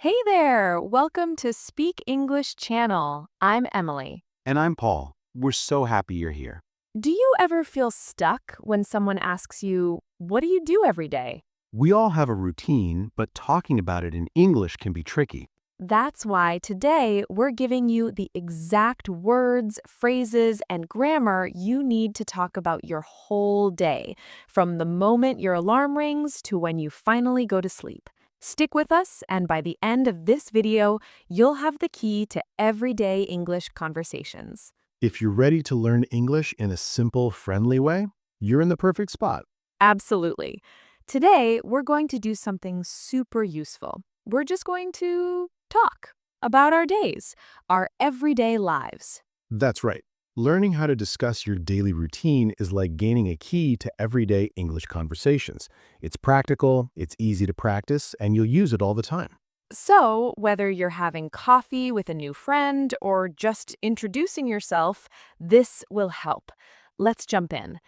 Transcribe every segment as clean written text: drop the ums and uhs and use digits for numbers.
Hey there! Welcome to Speak English Channel. I'm Emily. And I'm Paul. We're so happy you're here. Do you ever feel stuck when someone asks you, what do you do every day? We all have a routine, but talking about it in English can be tricky. That's why today we're giving you the exact words, phrases, and grammar you need to talk about your whole day, from the moment your alarm rings to when you finally go to sleep. Stick with us, and by the end of this video, you'll have the key to everyday English conversations. If you're ready to learn English in a simple, friendly way, you're in the perfect spot. Absolutely. Today, we're going to do something super useful. We're just going to talk about our days, our everyday lives. That's right. Learning how to discuss your daily routine is like gaining a key to everyday English conversations. It's practical, it's easy to practice, and you'll use it all the time. So, whether you're having coffee with a new friend or just introducing yourself, this will help. Let's jump in.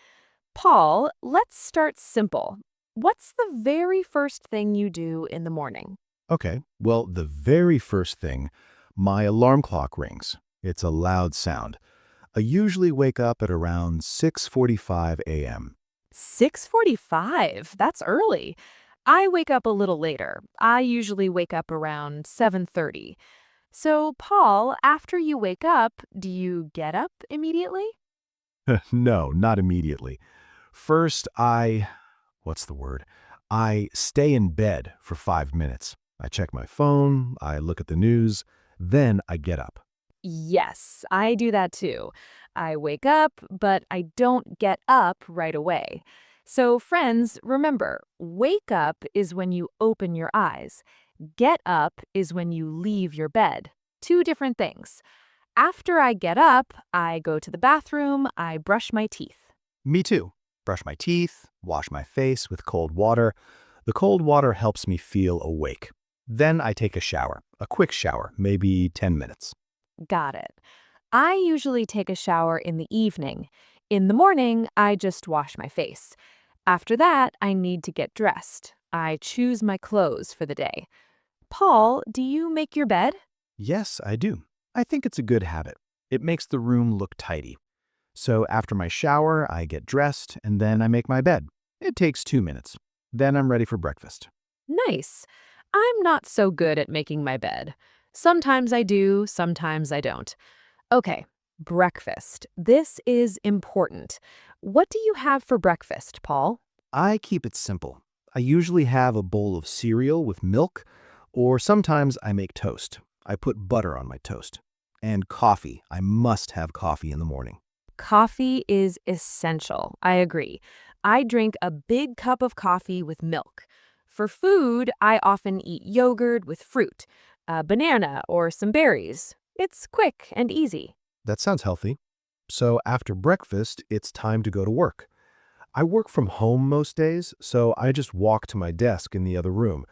Paul, let's start simple. What's the very first thing you do in the morning? Okay, well, the very first thing, my alarm clock rings. It's a loud sound. I usually wake up at around 6:45 a.m. 6:45. That's early. I wake up a little later. I usually wake up around 7:30. So, Paul, after you wake up, do you get up immediately? No, not immediately. First, what's the word? I stay in bed for 5 minutes. I check my phone, I look at the news, then I get up. Yes, I do that too. I wake up, but I don't get up right away. So, friends, remember, wake up is when you open your eyes. Get up is when you leave your bed. Two different things. After I get up, I go to the bathroom, I brush my teeth. Me too. Brush my teeth, wash my face with cold water. The cold water helps me feel awake. Then I take a shower, a quick shower, maybe 10 minutes. Got it. I usually take a shower in the evening. In the morning, I just wash my face. After that, I need to get dressed. I choose my clothes for the day. Paul, do you make your bed? Yes, I do. I think it's a good habit. It makes the room look tidy. So after my shower, I get dressed and then I make my bed. It takes 2 minutes. Then I'm ready for breakfast. Nice. I'm not so good at making my bed. Sometimes I do, sometimes I don't. Okay, breakfast. This is important. What do you have for breakfast, Paul? I keep it simple. I usually have a bowl of cereal with milk, or sometimes I make toast. I put butter on my toast. And coffee. I must have coffee in the morning. Coffee is essential. I agree. I drink a big cup of coffee with milk. For food, I often eat yogurt with fruit, a banana, or some berries. It's quick and easy. That sounds healthy. So after breakfast, it's time to go to work. I work from home most days, so I just walk to my desk in the other room.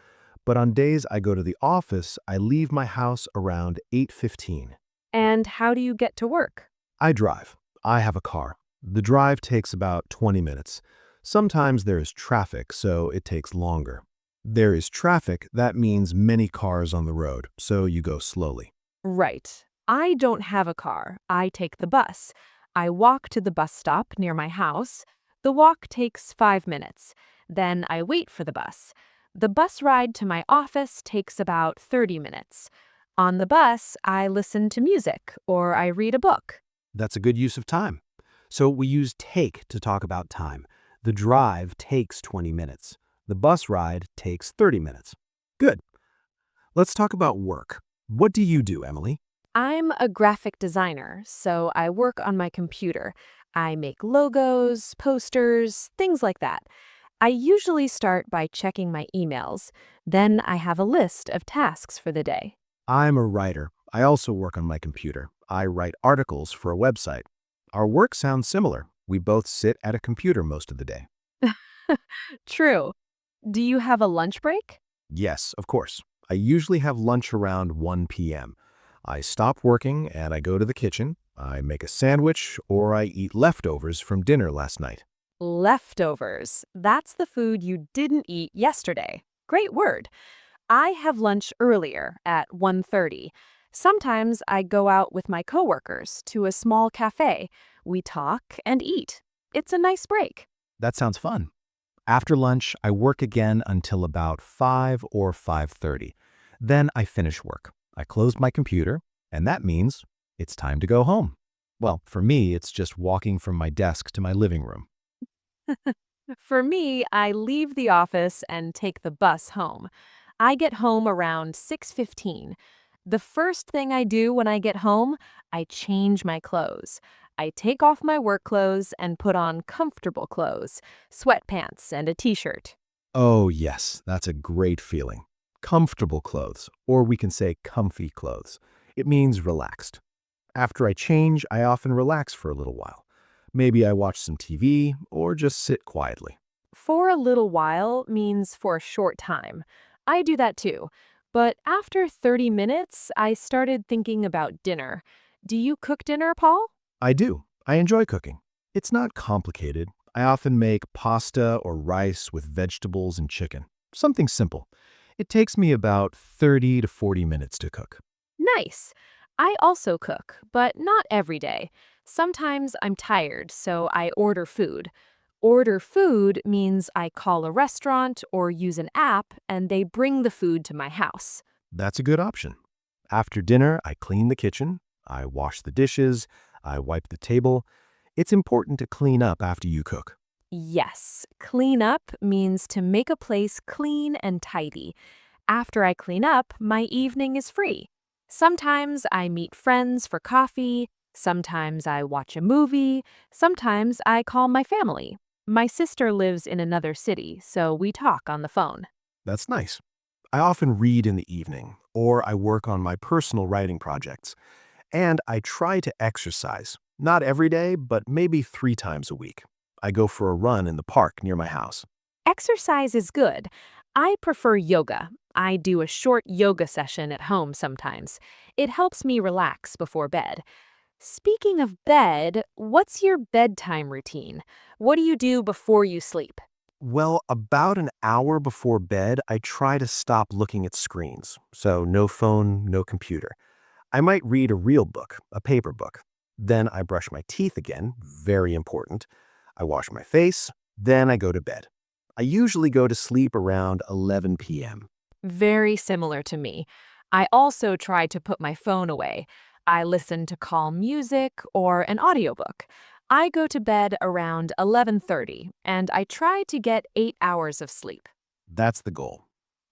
But on days I go to the office, I leave my house around 8:15. And how do you get to work? I drive. I have a car. The drive takes about 20 minutes. Sometimes there is traffic, so it takes longer. There is traffic, that means many cars on the road, so you go slowly. Right. I don't have a car. I take the bus. I walk to the bus stop near my house. The walk takes 5 minutes. Then I wait for the bus. The bus ride to my office takes about 30 minutes. On the bus, I listen to music or I read a book. That's a good use of time. So we use take to talk about time. The drive takes 20 minutes. The bus ride takes 30 minutes. Good. Let's talk about work. What do you do, Emily? I'm a graphic designer, so I work on my computer. I make logos, posters, things like that. I usually start by checking my emails. Then I have a list of tasks for the day. I'm a writer. I also work on my computer. I write articles for a website. Our work sounds similar. We both sit at a computer most of the day. True. Do you have a lunch break? Yes, of course. I usually have lunch around 1 p.m. I stop working and I go to the kitchen. I make a sandwich or I eat leftovers from dinner last night. Leftovers. That's the food you didn't eat yesterday. Great word. I have lunch earlier at 1:30. Sometimes I go out with my coworkers to a small cafe. We talk and eat. It's a nice break. That sounds fun. After lunch, I work again until about 5 or 5:30. Then I finish work. I close my computer, and that means it's time to go home. Well, for me, it's just walking from my desk to my living room. For me, I leave the office and take the bus home. I get home around 6:15. The first thing I do when I get home, I change my clothes. I take off my work clothes and put on comfortable clothes, sweatpants and a t-shirt. Oh, yes, that's a great feeling. Comfortable clothes, or we can say comfy clothes. It means relaxed. After I change, I often relax for a little while. Maybe I watch some TV or just sit quietly. For a little while means for a short time. I do that too. But after 30 minutes, I started thinking about dinner. Do you cook dinner, Paul? I do. I enjoy cooking. It's not complicated. I often make pasta or rice with vegetables and chicken. Something simple. It takes me about 30 to 40 minutes to cook. Nice. I also cook, but not every day. Sometimes I'm tired, so I order food. Order food means I call a restaurant or use an app and they bring the food to my house. That's a good option. After dinner, I clean the kitchen, I wash the dishes, I wipe the table. It's important to clean up after you cook. Yes, clean up means to make a place clean and tidy. After I clean up, my evening is free. Sometimes I meet friends for coffee, sometimes I watch a movie, sometimes I call my family. My sister lives in another city, so we talk on the phone. That's nice. I often read in the evening, or I work on my personal writing projects. And I try to exercise. Not every day, but maybe 3 times a week. I go for a run in the park near my house. Exercise is good. I prefer yoga. I do a short yoga session at home sometimes. It helps me relax before bed. Speaking of bed, what's your bedtime routine? What do you do before you sleep? Well, about an hour before bed, I try to stop looking at screens. So no phone, no computer. I might read a real book, a paper book. Then I brush my teeth again, very important. I wash my face, then I go to bed. I usually go to sleep around 11 p.m. Very similar to me. I also try to put my phone away. I listen to calm music or an audiobook. I go to bed around 11:30 and I try to get 8 hours of sleep. That's the goal.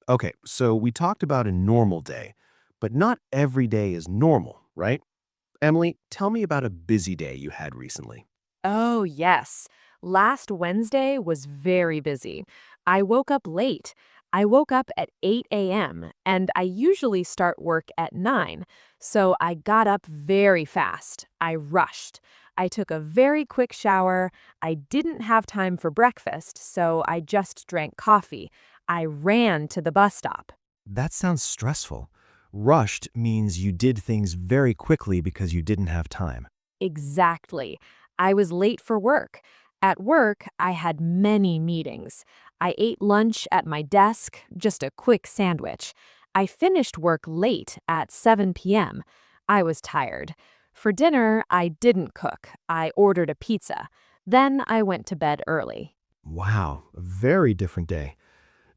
Okay, so we talked about a normal day, but not every day is normal, right? Emily, tell me about a busy day you had recently. Oh, yes. Last Wednesday was very busy. I woke up late. I woke up at 8 a.m. and I usually start work at 9. So I got up very fast. I rushed. I took a very quick shower. I didn't have time for breakfast, so I just drank coffee. I ran to the bus stop. That sounds stressful. Rushed means you did things very quickly because you didn't have time. Exactly. I was late for work. At work, I had many meetings. I ate lunch at my desk, just a quick sandwich. I finished work late at 7 p.m. I was tired. For dinner, I didn't cook. I ordered a pizza. Then I went to bed early. Wow, a very different day.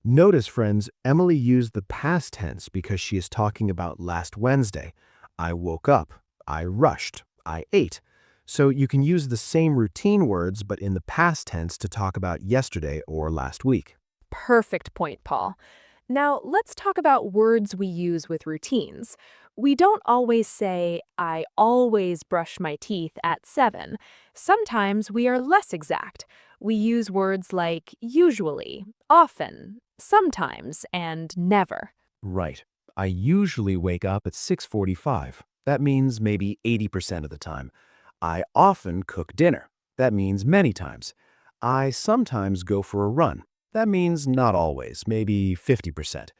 Notice, friends, Emily used the past tense because she is talking about last Wednesday. I woke up. I rushed. I ate. So you can use the same routine words but in the past tense to talk about yesterday or last week. Perfect point, Paul. Now, let's talk about words we use with routines. We don't always say, I always brush my teeth at 7. Sometimes we are less exact. We use words like usually, often, sometimes, and never. Right. I usually wake up at 6:45. That means maybe 80% of the time. I often cook dinner. That means many times. I sometimes go for a run. That means not always, maybe 50%.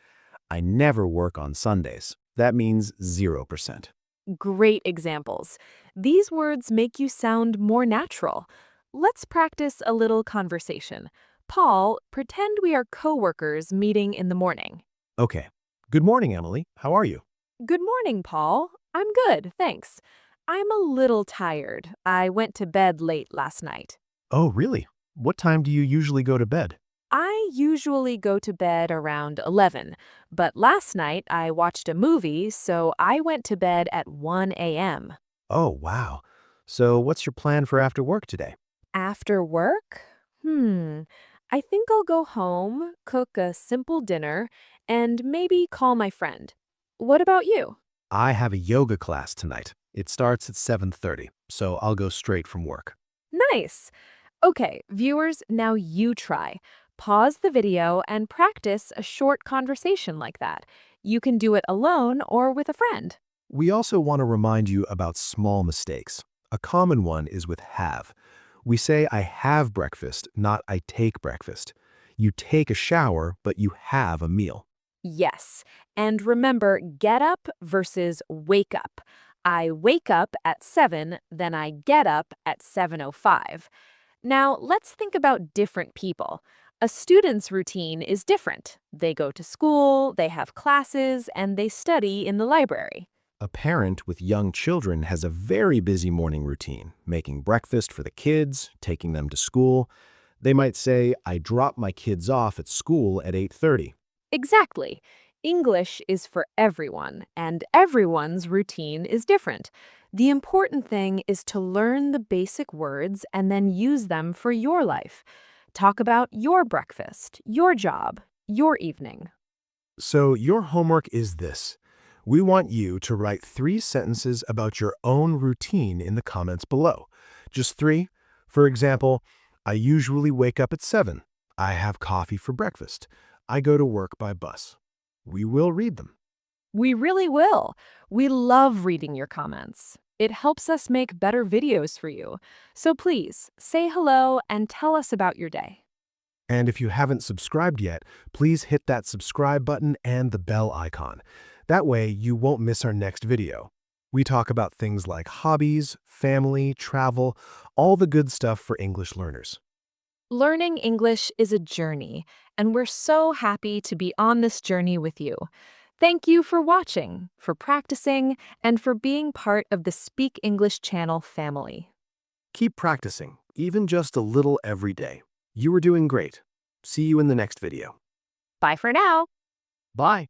I never work on Sundays. That means 0%. Great examples. These words make you sound more natural. Let's practice a little conversation. Paul, pretend we are coworkers meeting in the morning. Okay, Good morning, Emily. How are you? Good morning, Paul. I'm good, thanks. I'm a little tired. I went to bed late last night. Oh, really? What time do you usually go to bed? I usually go to bed around 11, but last night I watched a movie, so I went to bed at 1 a.m. Oh, wow. So, what's your plan for after work today? After work? I think I'll go home, cook a simple dinner, and maybe call my friend. What about you? I have a yoga class tonight. It starts at 7:30, so I'll go straight from work. Nice. Okay, viewers, now you try. Pause the video and practice a short conversation like that. You can do it alone or with a friend. We also want to remind you about small mistakes. A common one is with have. We say I have breakfast, not I take breakfast. You take a shower, but you have a meal. Yes. And remember, get up versus wake up. I wake up at 7, then I get up at 7:05. Now, let's think about different people. A student's routine is different. They go to school, they have classes, and they study in the library. A parent with young children has a very busy morning routine, making breakfast for the kids, taking them to school. They might say, I drop my kids off at school at 8:30. Exactly. English is for everyone, and everyone's routine is different. The important thing is to learn the basic words and then use them for your life. Talk about your breakfast, your job, your evening. So your homework is this. We want you to write 3 sentences about your own routine in the comments below. Just 3. For example, I usually wake up at 7. I have coffee for breakfast. I go to work by bus. We will read them. We really will. We love reading your comments. It helps us make better videos for you. So please, say hello and tell us about your day. And if you haven't subscribed yet, please hit that subscribe button and the bell icon. That way you won't miss our next video. We talk about things like hobbies, family, travel, all the good stuff for English learners. Learning English is a journey, and we're so happy to be on this journey with you. Thank you for watching, for practicing, and for being part of the Speak English channel family. Keep practicing, even just a little every day. You are doing great. See you in the next video. Bye for now. Bye.